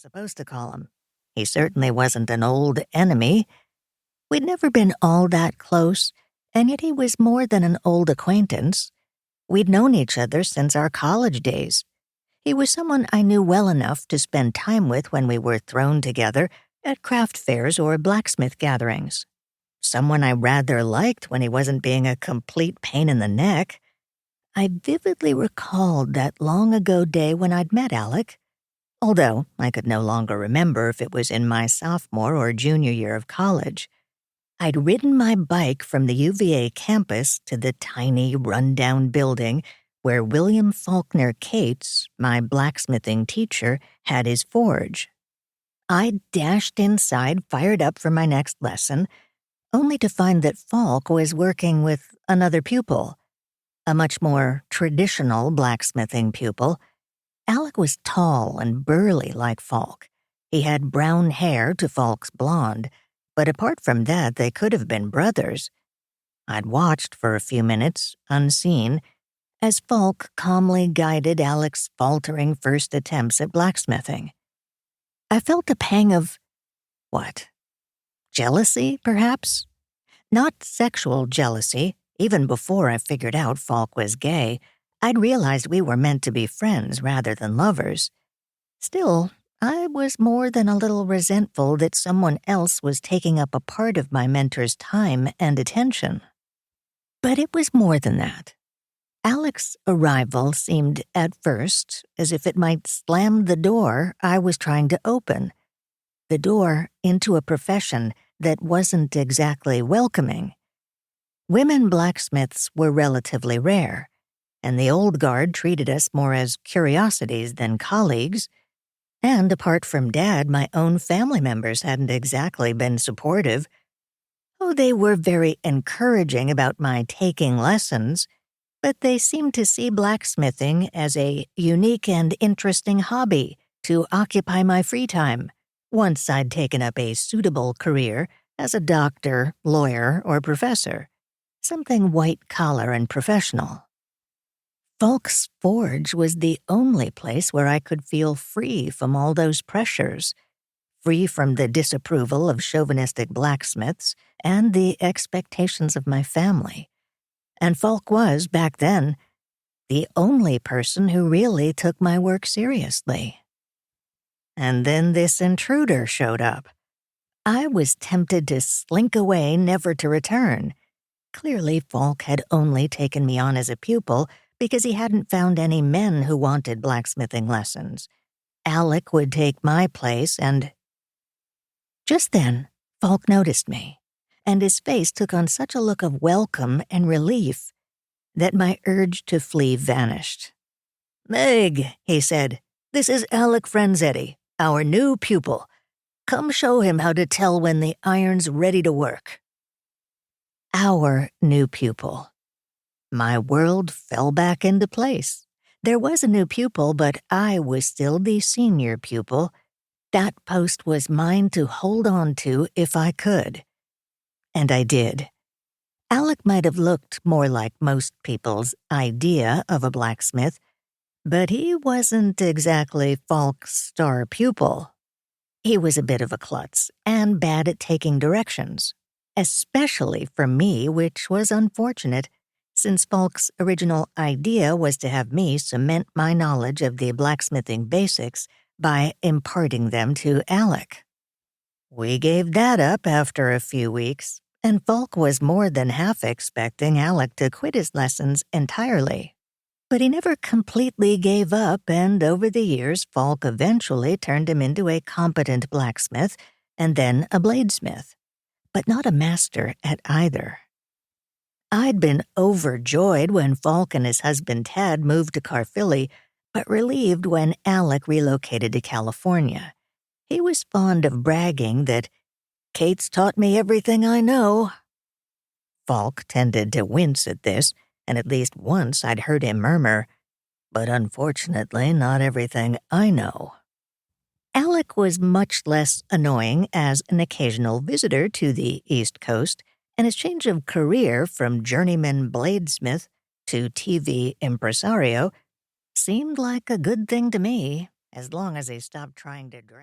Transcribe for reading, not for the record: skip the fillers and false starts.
supposed to call him. He certainly wasn't an old enemy. We'd never been all that close, and yet he was more than an old acquaintance. We'd known each other since our college days. He was someone I knew well enough to spend time with when we were thrown together at craft fairs or blacksmith gatherings. Someone I rather liked when he wasn't being a complete pain in the neck. I vividly recalled that long-ago day when I'd met Alec, although I could no longer remember if it was in my sophomore or junior year of college. I'd ridden my bike from the UVA campus to the tiny, run-down building where William Faulkner Cates, my blacksmithing teacher, had his forge. I dashed inside, fired up for my next lesson, only to find that Faulk was working with another pupil, a much more traditional blacksmithing pupil. Alec was tall and burly like Faulk. He had brown hair to Faulk's blonde, but apart from that, they could have been brothers. I'd watched for a few minutes, unseen, as Faulk calmly guided Alec's faltering first attempts at blacksmithing. I felt a pang of, what? Jealousy, perhaps? Not sexual jealousy. Even before I figured out Faulk was gay, I'd realized we were meant to be friends rather than lovers. Still, I was more than a little resentful that someone else was taking up a part of my mentor's time and attention. But it was more than that. Alec's arrival seemed, at first, as if it might slam the door I was trying to open. The door into a profession that wasn't exactly welcoming. Women blacksmiths were relatively rare, and the old guard treated us more as curiosities than colleagues. And apart from Dad, my own family members hadn't exactly been supportive. Oh, they were very encouraging about my taking lessons, but they seemed to see blacksmithing as a unique and interesting hobby to occupy my free time, once I'd taken up a suitable career as a doctor, lawyer, or professor, something white-collar and professional. Faulk's forge was the only place where I could feel free from all those pressures, free from the disapproval of chauvinistic blacksmiths and the expectations of my family. And Faulk was, back then, the only person who really took my work seriously. And then this intruder showed up. I was tempted to slink away, never to return. Clearly, Faulk had only taken me on as a pupil because he hadn't found any men who wanted blacksmithing lessons. Alec would take my place, and... Just then, Faulk noticed me, and his face took on such a look of welcome and relief that my urge to flee vanished. "Meg," he said, "this is Alec Franzetti, our new pupil. Come show him how to tell when the iron's ready to work." Our new pupil. My world fell back into place. There was a new pupil, but I was still the senior pupil. That post was mine to hold on to if I could. And I did. Alec might have looked more like most people's idea of a blacksmith, but he wasn't exactly Faulk's star pupil. He was a bit of a klutz and bad at taking directions, especially for me, which was unfortunate, since Faulk's original idea was to have me cement my knowledge of the blacksmithing basics by imparting them to Alec. We gave that up after a few weeks, and Faulk was more than half expecting Alec to quit his lessons entirely. But he never completely gave up, and over the years, Faulk eventually turned him into a competent blacksmith and then a bladesmith, but not a master at either. I'd been overjoyed when Faulk and his husband Tad moved to Carphilly, but relieved when Alec relocated to California. He was fond of bragging that "Kate's taught me everything I know." Faulk tended to wince at this, and at least once I'd heard him murmur, "But unfortunately, not everything I know." Alec was much less annoying as an occasional visitor to the East Coast, and his change of career from journeyman bladesmith to TV impresario seemed like a good thing to me, as long as he stopped trying to drag.